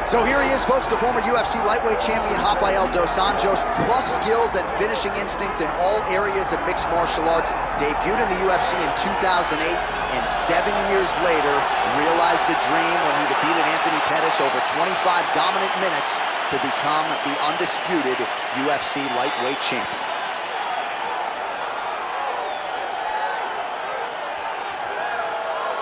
So here he is, folks, the former UFC lightweight champion Rafael dos Anjos, plus skills and finishing instincts in all areas of mixed martial arts. Debuted in the UFC in 2008, and 7 years later, realized a dream when he defeated Anthony Pettis over 25 dominant minutes to become the undisputed UFC lightweight champion.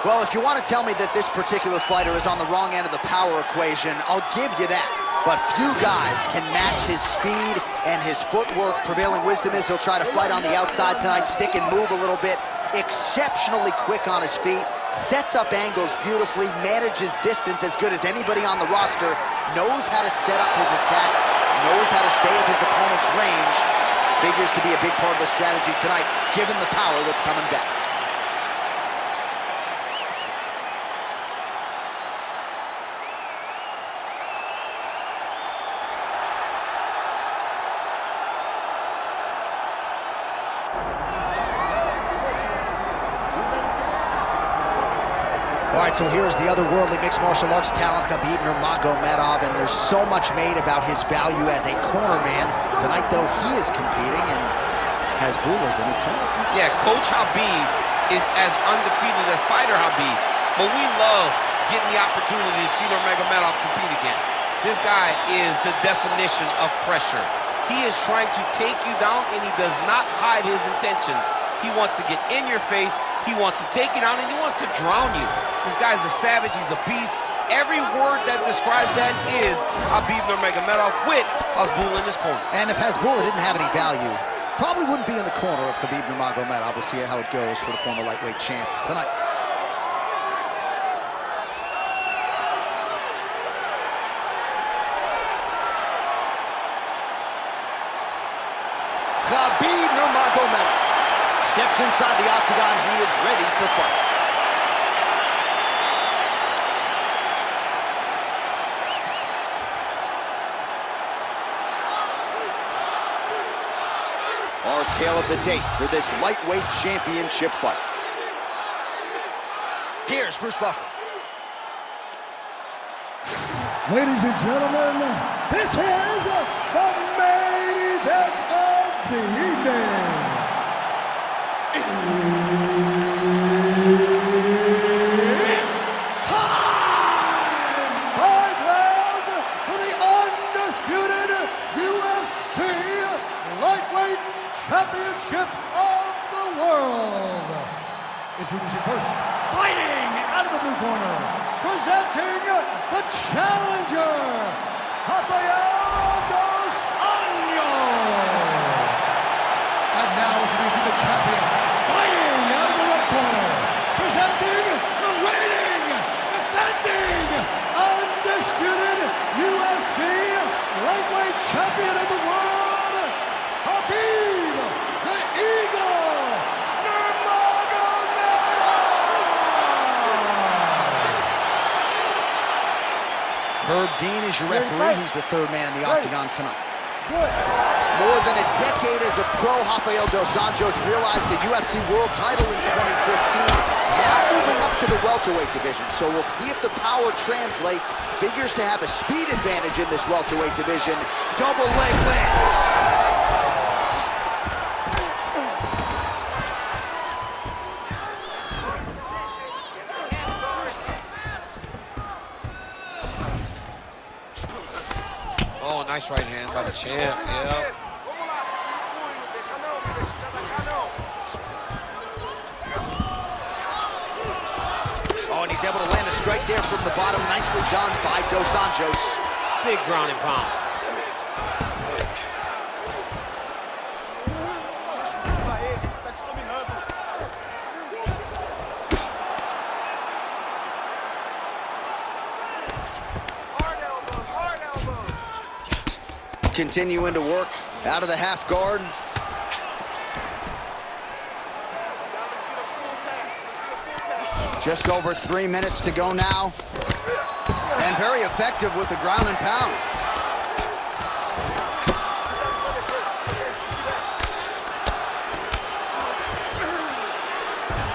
Well, if you want to tell me that this particular fighter is on the wrong end of the power equation, I'll give you that. But few guys can match his speed and his footwork. Prevailing wisdom is he'll try to fight on the outside tonight, stick and move a little bit. Exceptionally quick on his feet, sets up angles beautifully, manages distance as good as anybody on the roster, knows how to set up his attacks, knows how to stay at his opponent's range. Figures to be a big part of the strategy tonight, given the power that's coming back. All right, so here's the otherworldly mixed martial arts talent, Khabib Nurmagomedov, and there's so much made about his value as a corner man. Tonight, though, he is competing and has Bullahs in his corner. Yeah, Coach Khabib is as undefeated as fighter Khabib, but we love getting the opportunity to see Nurmagomedov compete again. This guy is the definition of pressure. He is trying to take you down, and he does not hide his intentions. He wants to get in your face, he wants to take you down, and he wants to drown you. This guy's a savage, he's a beast. Every word that describes that is Khabib Nurmagomedov with Hasbulla in his corner. And if Hasbulla didn't have any value, probably wouldn't be in the corner of Khabib Nurmagomedov. We'll see how it goes for the former lightweight champ tonight. Khabib Nurmagomedov steps inside the octagon. He is ready to fight. Our tale of the tape for this lightweight championship fight. Here's Bruce Buffer. Ladies and gentlemen, this is the main event of the evening. It's time! 5 rounds for the undisputed UFC lightweight championship of the world. Introducing first, fighting out of the blue corner, presenting the challenger, Rafael dos Anjos. And now introducing the champion, fighting out of the red corner, presenting the reigning, defending, undisputed UFC lightweight champion of the world, Khabib the Eagle Nurmagomedov. Herb Dean is your referee. He's the third man in the octagon tonight. More than a decade as a pro, Rafael dos Anjos realized the UFC world title in 2015. Now moving up to the welterweight division. So we'll see if the power translates. Figures to have a speed advantage in this welterweight division. Double leg lands. Oh, nice right hand by the champ, yeah. Oh, and he's able to land a strike there from the bottom. Nicely done by dos Anjos. Big ground and pound. Continuing to work out of the half guard. Just over 3 minutes to go now. And very effective with the ground and pound.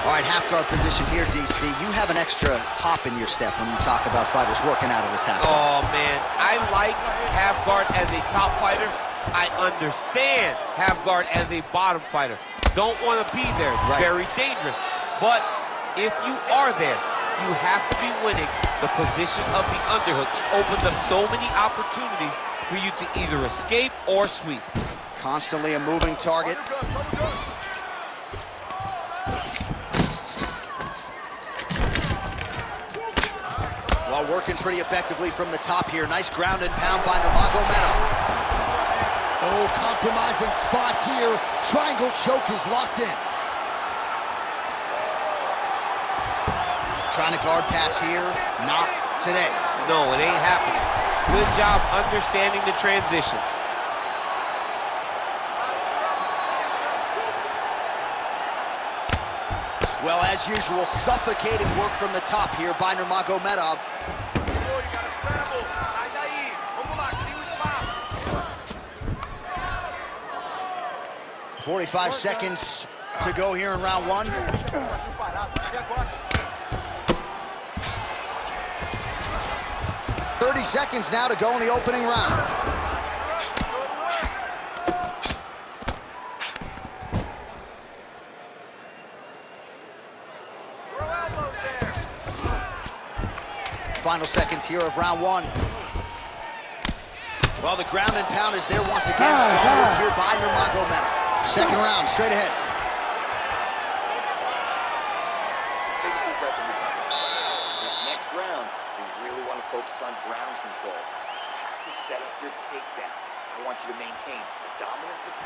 All right, half guard position here, DC. You have an extra hop in your step when you talk about fighters working out of this half guard. Oh, man. I like half guard as a top fighter. I understand half guard as a bottom fighter. Don't want to be there. It's right. Very dangerous. But if you are there, you have to be winning. The position of the underhook opens up so many opportunities for you to either escape or sweep. Constantly a moving target. Well, working pretty effectively from the top here. Nice ground and pound by Nurmagomedov. Oh, compromising spot here. Triangle choke is locked in. Trying to guard pass here. Not today. No, it ain't happening. Good job understanding the transitions. Well, as usual, suffocating work from the top here by Nurmagomedov. 45 seconds to go here in round one. "30 seconds now to go in the opening round. Final seconds here of round one. Well, the ground and pound is there once again. Strong work here by Nurmagomedov. Second round, straight ahead. Take a deep breath and recover. This next round, we really want to focus on ground control. You have to set up your takedown. I want you to maintain a dominant position.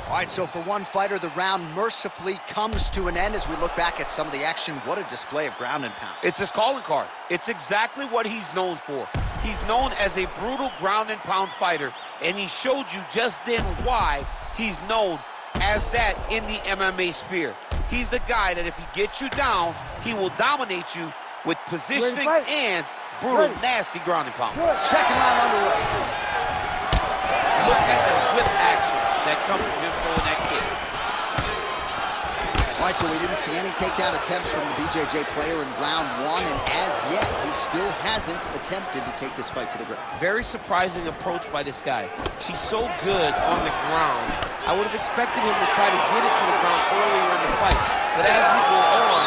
All right, so for one fighter, the round mercifully comes to an end as we look back at some of the action. What a display of ground and pound. It's his calling card. It's exactly what he's known for. He's known as a brutal ground and pound fighter, and he showed you just then why he's known as that in the MMA sphere. He's the guy that if he gets you down, he will dominate you with positioning and brutal, nasty ground and pound. Second round underway. Look at the whip action that comes from him throwing that kick. All right, so we didn't see any takedown attempts from the BJJ player in round one, and as yet, he still hasn't attempted to take this fight to the ground. Very surprising approach by this guy. He's so good on the ground. I would have expected him to try to get it to the ground earlier in the fight. But as we go on,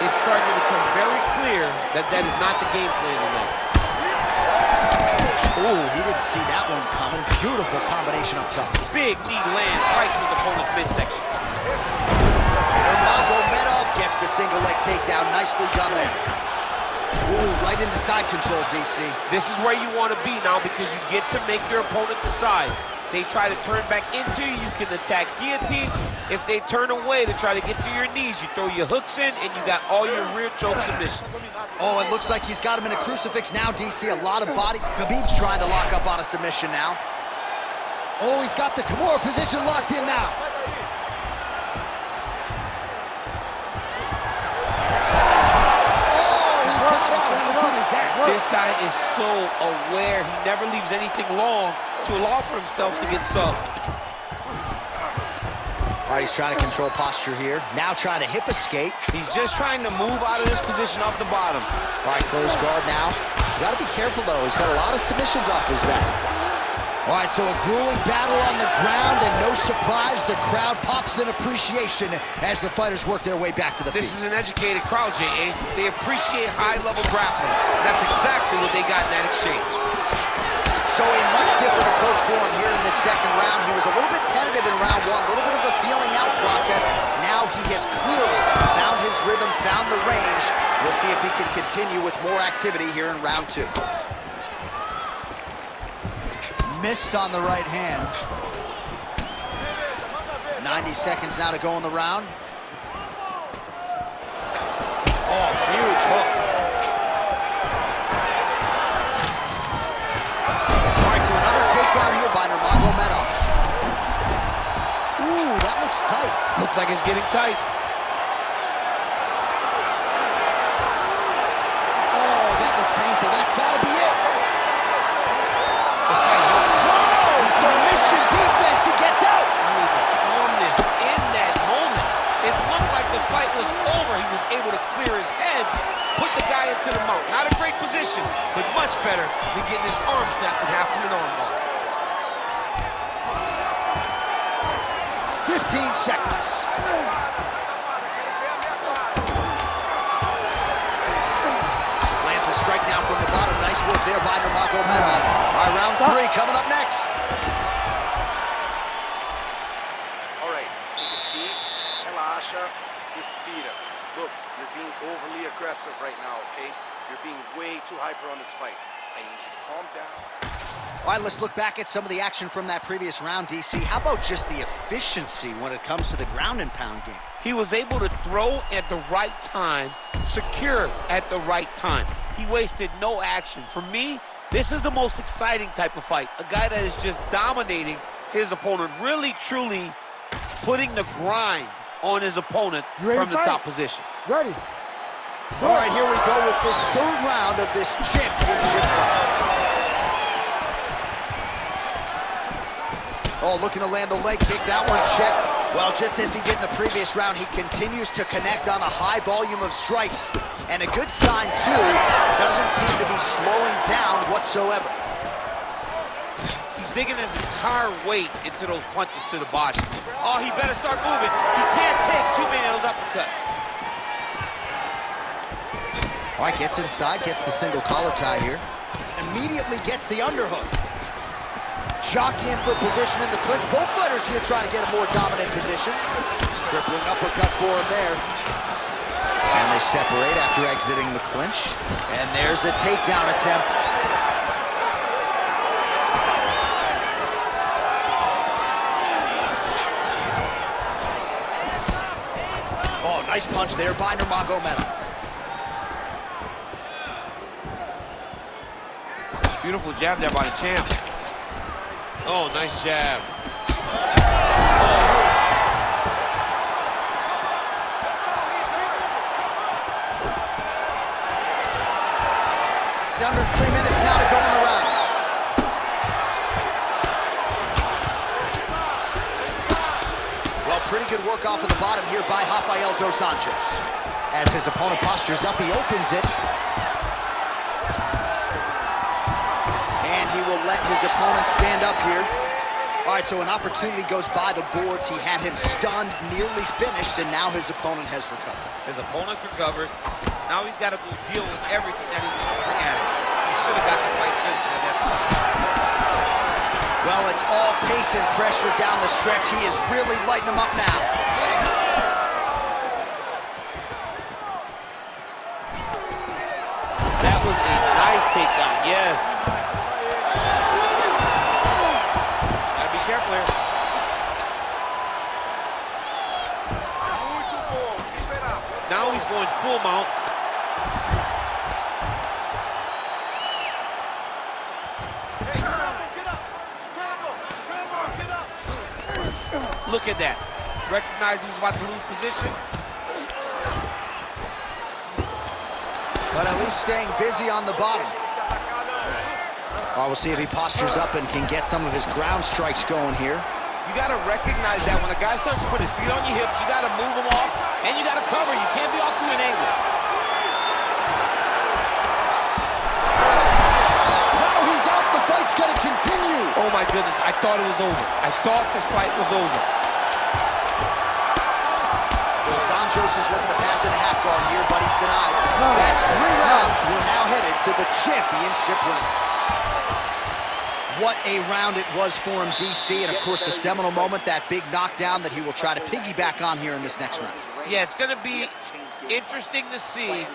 it's starting to become very clear that that is not the game plan tonight. Ooh, he didn't see that one coming. Beautiful combination up top. Big knee lands right to the opponent's midsection. Nurmagomedov gets the single leg takedown. Nicely done there. Ooh, right into side control, DC. This is where you want to be now because you get to make your opponent decide. They try to turn back into you, you can attack guillotine. If they turn away to try to get to your knees, you throw your hooks in and you got all your rear choke submissions. Oh, it looks like he's got him in a crucifix now, DC. A lot of body. Khabib's trying to lock up on a submission now. Oh, he's got the Kimura position locked in now. Oh, he got out. How good is that? This guy is so aware. He never leaves anything long to allow for himself to get subbed. All right, he's trying to control posture here. Now trying to hip escape. He's just trying to move out of this position off the bottom. All right, close guard now. You gotta be careful, though. He's got a lot of submissions off his back. All right, so a grueling battle on the ground, and no surprise, the crowd pops in appreciation as the fighters work their way back to the feet. This is an educated crowd, J.A. They appreciate high-level grappling. That's exactly what they got in that exchange. So a much different approach for him here in this second round. He was a little bit tentative in round one, a little bit of a feeling out process. Now he has clearly found his rhythm, found the range. We'll see if he can continue with more activity here in round two. Missed on the right hand. 90 seconds now to go in the round. Oh, huge hook. All right, so another takedown here by Nurmagomedov. Ooh, that looks tight. Looks like it's getting tight. Oh, that looks painful. That's got to be it. Submission defense, he gets out. I mean, the calmness in that moment. It looked like the fight was over. better than getting his arm snapped in half from an armbar. 15 seconds. Lands a strike now from the bottom. Nice work there by Nurmagomedov. All right, round 3 coming up next. All right, take a seat. Relaxa. Respira. Look, you're being overly aggressive right now, okay? You're being way too hyper on this fight. I need you to calm down. All right, let's look back at some of the action from that previous round, DC. How about just the efficiency when it comes to the ground and pound game? He was able to throw at the right time, secure at the right time. He wasted no action. For me, this is the most exciting type of fight. A guy that is just dominating his opponent, really, truly putting the grind on his opponent from the top position. Ready. All right, here we go with this 3rd round of this championship fight. Oh, looking to land the leg kick. That one checked. Well, just as he did in the previous round, he continues to connect on a high volume of strikes. And a good sign, too, doesn't seem to be slowing down whatsoever. He's digging his entire weight into those punches to the body. Oh, he better start moving. He can't take too many of those uppercuts. All right, gets inside, gets the single collar tie here. Immediately gets the underhook. Jockeying for position in the clinch. Both fighters here trying to get a more dominant position. Crippling uppercut for him there. And they separate after exiting the clinch. And there's a takedown attempt. Oh, nice punch there by Nurmagomedov. Beautiful jab there by the champ. Oh, nice jab. Under 3 minutes now to go in the round. Well, pretty good work off of the bottom here by Rafael dos Anjos. As his opponent postures up, he opens it. He will let his opponent stand up here. All right, so an opportunity goes by the boards. He had him stunned, nearly finished, and now his opponent has recovered. His opponent recovered. Now he's got to go deal with everything that he wants to bring at him. He should have got the fight finished at that point. Well, it's all pace and pressure down the stretch. He is really lighting him up now. That was a nice takedown, yes. Careful here. Now he's going full mount. Look at that. Recognized he was about to lose position. But at least staying busy on the bottom. We'll see if he postures up and can get some of his ground strikes going here. You got to recognize that when a guy starts to put his feet on your hips, you got to move him off, and you got to cover. You can't be off to an angle. Now he's out. The fight's going to continue. Oh, my goodness. I thought it was over. I thought this fight was over. Dos Anjos is looking to pass into half guard here, but he's denied. That's 3 rounds. We're now headed to the championship rounds. What a round it was for him, DC, and of course the seminal moment, that big knockdown that he will try to piggyback on here in this next round. Yeah, it's going to be interesting to see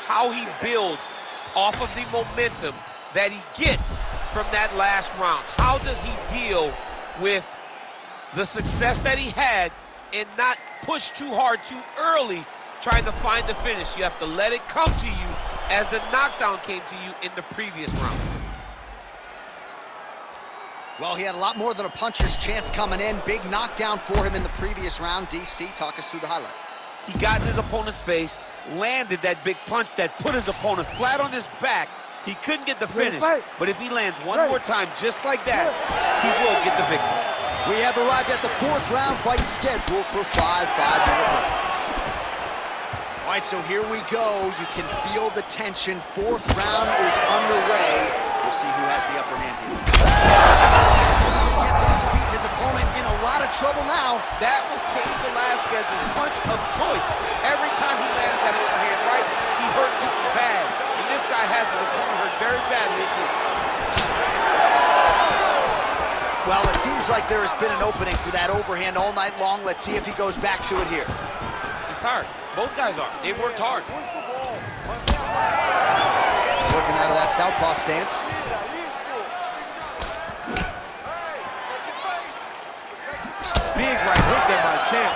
how he builds off of the momentum that he gets from that last round. How does he deal with the success that he had and not push too hard too early trying to find the finish? You have to let it come to you as the knockdown came to you in the previous round. Well, he had a lot more than a puncher's chance coming in. Big knockdown for him in the previous round. DC, talk us through the highlight. He got in his opponent's face, landed that big punch that put his opponent flat on his back. He couldn't get the finish, but if he lands one more time just like that, he will get the victory. We have arrived at the 4th round, fight scheduled for 5 5-minute rounds. All right, so here we go. You can feel the tension. Fourth round is underway. We'll see who has the upper hand here. Gets on his feet. His opponent in a lot of trouble now. That was Cain Velasquez's punch of choice. Every time he landed that overhand right, he hurt people bad. And this guy has his opponent hurt very badly again. Well, it seems like there has been an opening for that overhand all night long. Let's see if he goes back to it here. He's tired. Both guys are. They've worked hard. Working out of that southpaw stance. Big right hook there by the champ.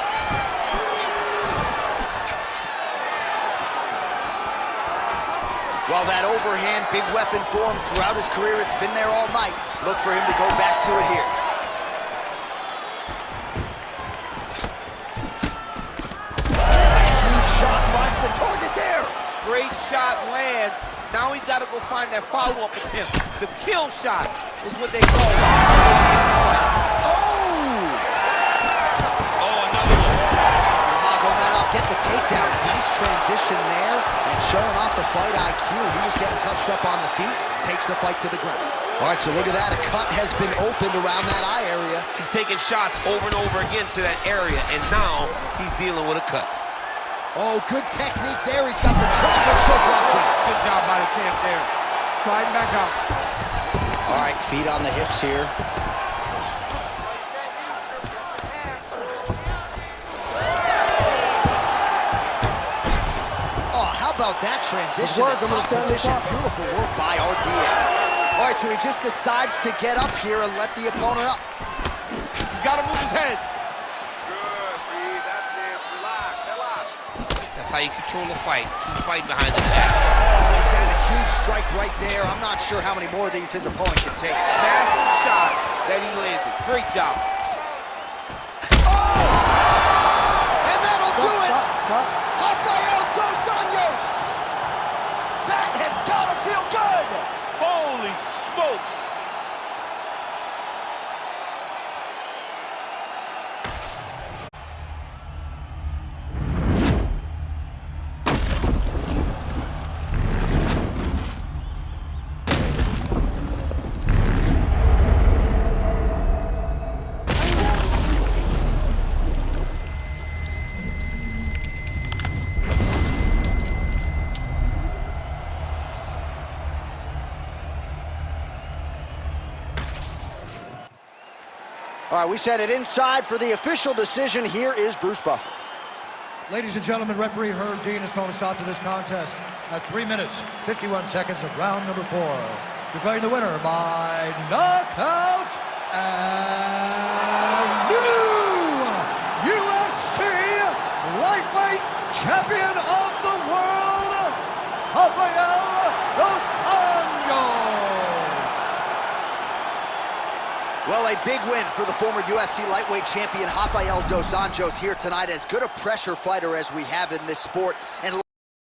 Well, that overhand, big weapon for him throughout his career. It's been there all night. Look for him to go back to it here. Huge shot finds the target there. Great shot lands. Now he's got to go find that follow-up attempt. The kill shot is what they call it. Oh, another one. Nurmagomedov get the takedown. Nice transition there and showing off the fight IQ. He was getting touched up on the feet. Takes the fight to the ground. All right, so look at that. A cut has been opened around that eye area. He's taking shots over and over again to that area, and now he's dealing with a cut. Oh, good technique there. He's got the triangle choke locked in. Good job by the champ there. Sliding back out. All right, feet on the hips here. Oh, how about that transition to top position? Beautiful work by RDA. All right, so he just decides to get up here and let the opponent up. He's got to move his head. Good, Reed. That's it. Relax. Relax. That's how you control a fight. Keep fighting behind the jab. Oh, he's had a huge strike right there. I'm not sure how many more of these his opponent can take. Massive shot that he landed. Great job. And that'll do it. Rafael dos Anjos. That has got to feel good. Holy smokes. All right, we set it inside for the official decision. Here is Bruce Buffer. Ladies and gentlemen, referee Herb Dean has called a stop to this contest at 3 minutes, 51 seconds of round number 4. Declaring the winner by knockout and new UFC lightweight champion of the world, Rafael dos Anjos. Well, a big win for the former UFC lightweight champion Rafael dos Anjos here tonight. As good a pressure fighter as we have in this sport. And